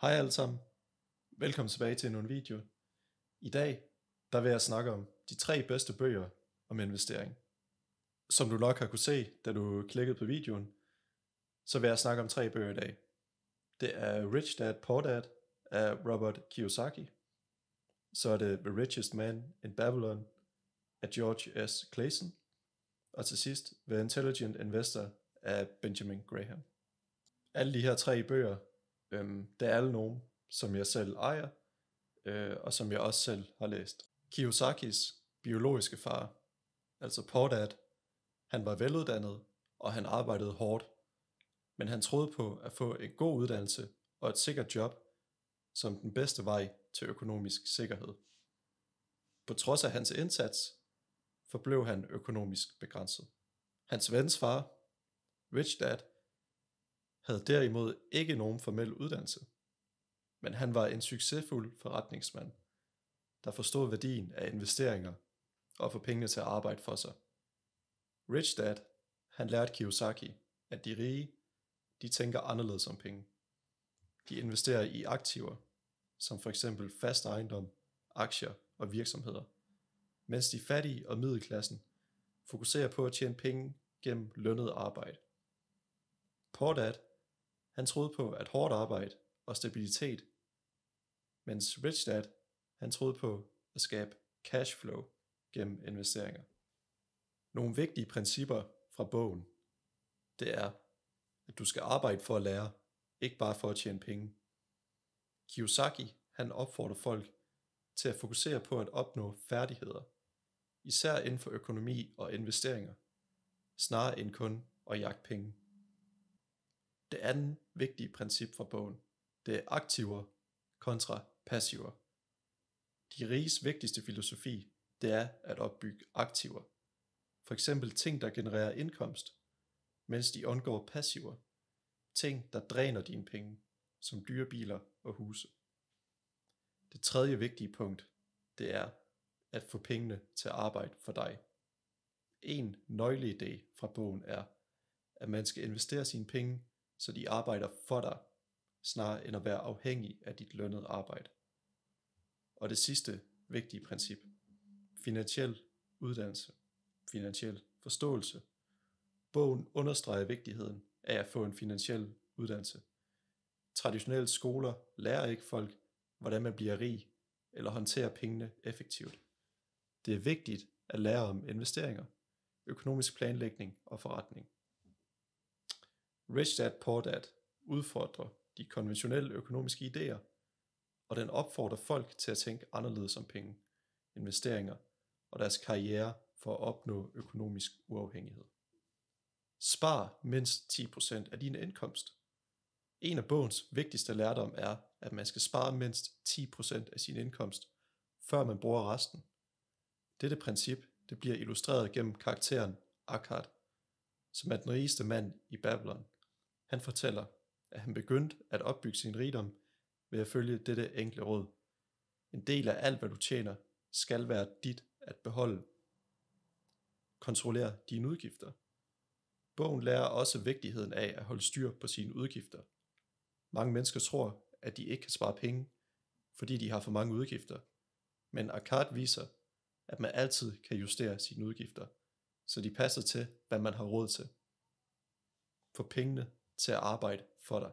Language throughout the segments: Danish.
Hej alle sammen. Velkommen tilbage til endnu en video. I dag der vil jeg snakke om de 3 bedste bøger om investering. Som du nok har kunne se, da du klikkede på videoen, så vil jeg snakke om 3 bøger i dag. Det er Rich Dad Poor Dad af Robert Kiyosaki. Så er det The Richest Man in Babylon af George S. Clason. Og til sidst The Intelligent Investor af Benjamin Graham. Alle de her 3 bøger, det er alle nogen, som jeg selv ejer, og som jeg også selv har læst. Kiyosakis biologiske far, altså Poor Dad, han var veluddannet, og han arbejdede hårdt, men han troede på at få en god uddannelse og et sikkert job som den bedste vej til økonomisk sikkerhed. På trods af hans indsats, forblev han økonomisk begrænset. Hans vens far, Rich Dad, havde derimod ikke nogen formel uddannelse, men han var en succesfuld forretningsmand, der forstod værdien af investeringer og få pengene til at arbejde for sig. Rich Dad, han lærte Kiyosaki, at de rige, de tænker anderledes om penge. De investerer i aktiver, som for eksempel fast ejendom, aktier og virksomheder, mens de fattige og middelklassen fokuserer på at tjene penge gennem lønnet arbejde. Poor Dad, han troede på at hårdt arbejde og stabilitet, mens Rich Dad, han troede på at skabe cash flow gennem investeringer. Nogle vigtige principper fra bogen, det er, at du skal arbejde for at lære, ikke bare for at tjene penge. Kiyosaki, han opfordrer folk til at fokusere på at opnå færdigheder, især inden for økonomi og investeringer, snarere end kun at jagte penge. Det andet vigtige princip fra bogen, det er aktiver kontra passiver. De riges vigtigste filosofi, det er at opbygge aktiver. For eksempel ting, der genererer indkomst, mens de undgår passiver. Ting, der dræner dine penge, som dyre biler og huse. Det tredje vigtige punkt, det er at få pengene til at arbejde for dig. En nøgleidé fra bogen er, at man skal investere sine penge, så de arbejder for dig, snarere end at være afhængig af dit lønnede arbejde. Og det sidste vigtige princip, finansiel uddannelse, finansiel forståelse. Bogen understreger vigtigheden af at få en finansiel uddannelse. Traditionelle skoler lærer ikke folk, hvordan man bliver rig eller håndterer pengene effektivt. Det er vigtigt at lære om investeringer, økonomisk planlægning og forretning. Rich Dad Poor Dad udfordrer de konventionelle økonomiske idéer, og den opfordrer folk til at tænke anderledes om penge, investeringer og deres karriere for at opnå økonomisk uafhængighed. Spar mindst 10% af din indkomst. En af bogens vigtigste lærdom er, at man skal spare mindst 10% af sin indkomst, før man bruger resten. Dette princip det bliver illustreret gennem karakteren Akkad, som er den rigeste mand i Babylon. Han fortæller, at han begyndte at opbygge sin rigdom ved at følge dette enkle råd. En del af alt, hvad du tjener, skal være dit at beholde. Kontroller dine udgifter. Bogen lærer også vigtigheden af at holde styr på sine udgifter. Mange mennesker tror, at de ikke kan spare penge, fordi de har for mange udgifter. Men Akkad viser, at man altid kan justere sine udgifter, så de passer til, hvad man har råd til. Få pengene til at arbejde for dig.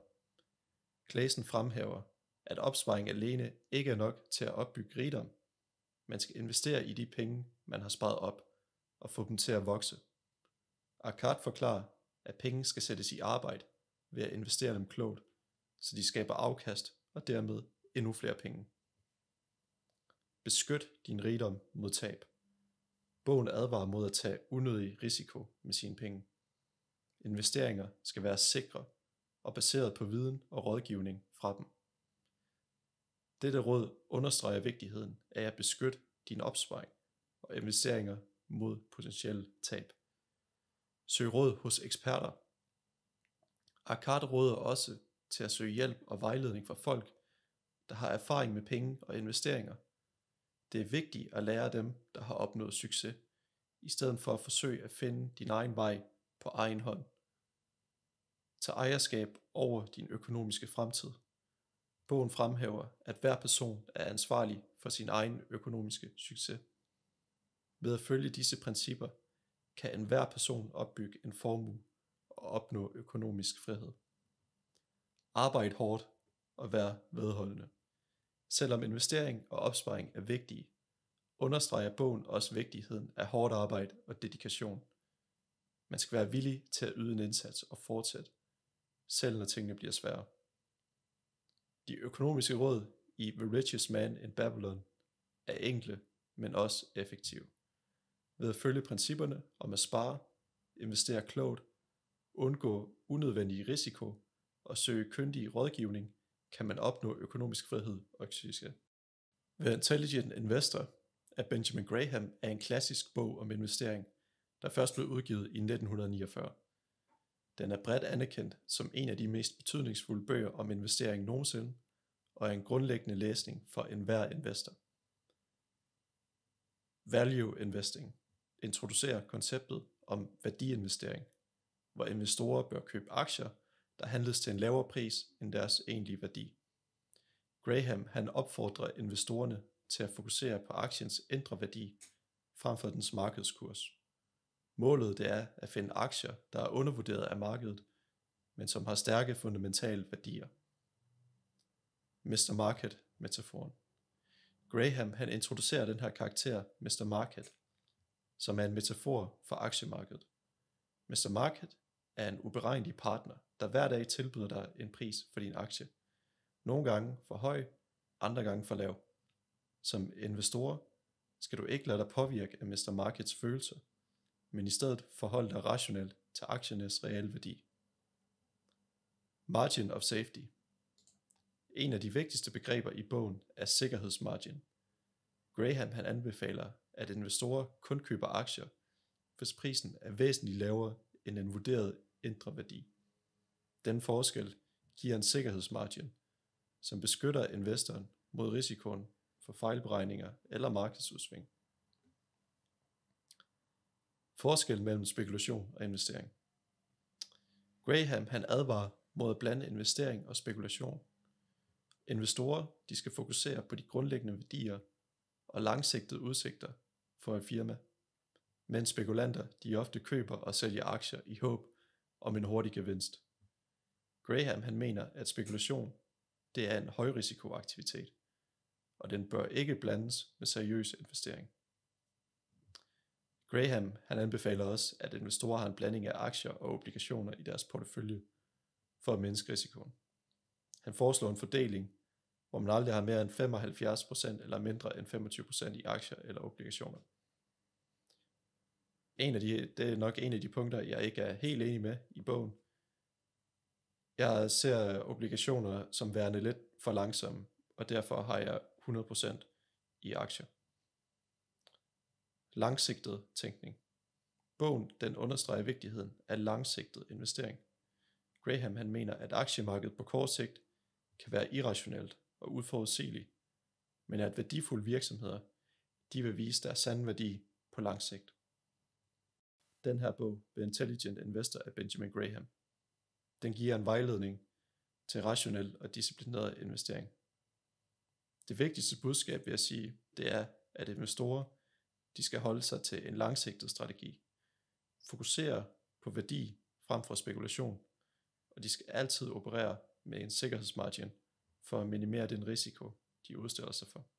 Clason fremhæver, at opsparing alene ikke er nok til at opbygge rigdom. Man skal investere i de penge, man har sparet op, og få dem til at vokse. Akkad forklarer, at penge skal sættes i arbejde ved at investere dem klogt, så de skaber afkast og dermed endnu flere penge. Beskyt din rigdom mod tab. Bogen advarer mod at tage unødig risiko med sine penge. Investeringer skal være sikre og baseret på viden og rådgivning fra dem. Dette råd understreger vigtigheden af at beskytte din opsparing og investeringer mod potentielle tab. Søg råd hos eksperter. Akkad råder også til at søge hjælp og vejledning fra folk, der har erfaring med penge og investeringer. Det er vigtigt at lære dem, der har opnået succes, i stedet for at forsøge at finde din egen vej på egen hånd. Tag ejerskab over din økonomiske fremtid. Bogen fremhæver, at hver person er ansvarlig for sin egen økonomiske succes. Ved at følge disse principper kan enhver person opbygge en formue og opnå økonomisk frihed. Arbejd hårdt og vær vedholdende. Selvom investering og opsparing er vigtige, understreger bogen også vigtigheden af hårdt arbejde og dedikation. Man skal være villig til at yde en indsats og fortsætte, selv når tingene bliver svære. De økonomiske råd i The Richest Man in Babylon er enkle, men også effektive. Ved at følge principperne om at spare, investere klogt, undgå unødvendig risiko og søge kyndig rådgivning, kan man opnå økonomisk frihed og succes. The Intelligent Investor af Benjamin Graham er en klassisk bog om investering, der først blev udgivet i 1949. Den er bredt anerkendt som en af de mest betydningsfulde bøger om investering nogensinde, og er en grundlæggende læsning for enhver investor. Value Investing introducerer konceptet om værdiinvestering, hvor investorer bør købe aktier, der handles til en lavere pris end deres egentlige værdi. Graham opfordrer investorerne til at fokusere på aktiens indre værdi frem for dens markedskurs. Målet det er at finde aktier, der er undervurderet af markedet, men som har stærke fundamentale værdier. Mr. Market-metaforen. Graham introducerer den her karakter, Mr. Market, som er en metafor for aktiemarkedet. Mr. Market er en uberegnelig partner, der hver dag tilbyder dig en pris for din aktie. Nogle gange for høj, andre gange for lav. Som investor skal du ikke lade dig påvirke af Mr. Markets følelser, men i stedet forholde dig rationelt til aktiernes reelle værdi. Margin of safety. En af de vigtigste begreber i bogen er sikkerhedsmargin. Graham anbefaler, at investorer kun køber aktier, hvis prisen er væsentligt lavere end en vurderet indre værdi. Den forskel giver en sikkerhedsmargin, som beskytter investoren mod risikoen for fejlberegninger eller markedsudsving. Forskel mellem spekulation og investering. Graham advarer mod at blande investering og spekulation. Investorer skal fokusere på de grundlæggende værdier og langsigtede udsigter for et firma, mens spekulanter ofte køber og sælger aktier i håb om en hurtig gevinst. Graham mener, at spekulation det er en højrisikoaktivitet, og den bør ikke blandes med seriøs investering. Graham anbefaler også, at investorer har en blanding af aktier og obligationer i deres portefølje for at mindske risikoen. Han foreslår en fordeling, hvor man aldrig har mere end 75% eller mindre end 25% i aktier eller obligationer. Det er nok en af de punkter, jeg ikke er helt enig med i bogen. Jeg ser obligationer som værende lidt for langsomme, og derfor har jeg 100% i aktier. Langsigtet tænkning. Bogen understreger vigtigheden af langsigtet investering. Graham mener, at aktiemarkedet på kort sigt kan være irrationelt og uforudsigeligt, men at værdifulde virksomheder vil vise deres sande værdi på lang sigt. Den her bog, The Intelligent Investor af Benjamin Graham, den giver en vejledning til rationel og disciplineret investering. Det vigtigste budskab, vil jeg sige, det er, at investorer skal holde sig til en langsigtet strategi, fokusere på værdi frem for spekulation, og de skal altid operere med en sikkerhedsmargin for at minimere den risiko, de udstiller sig for.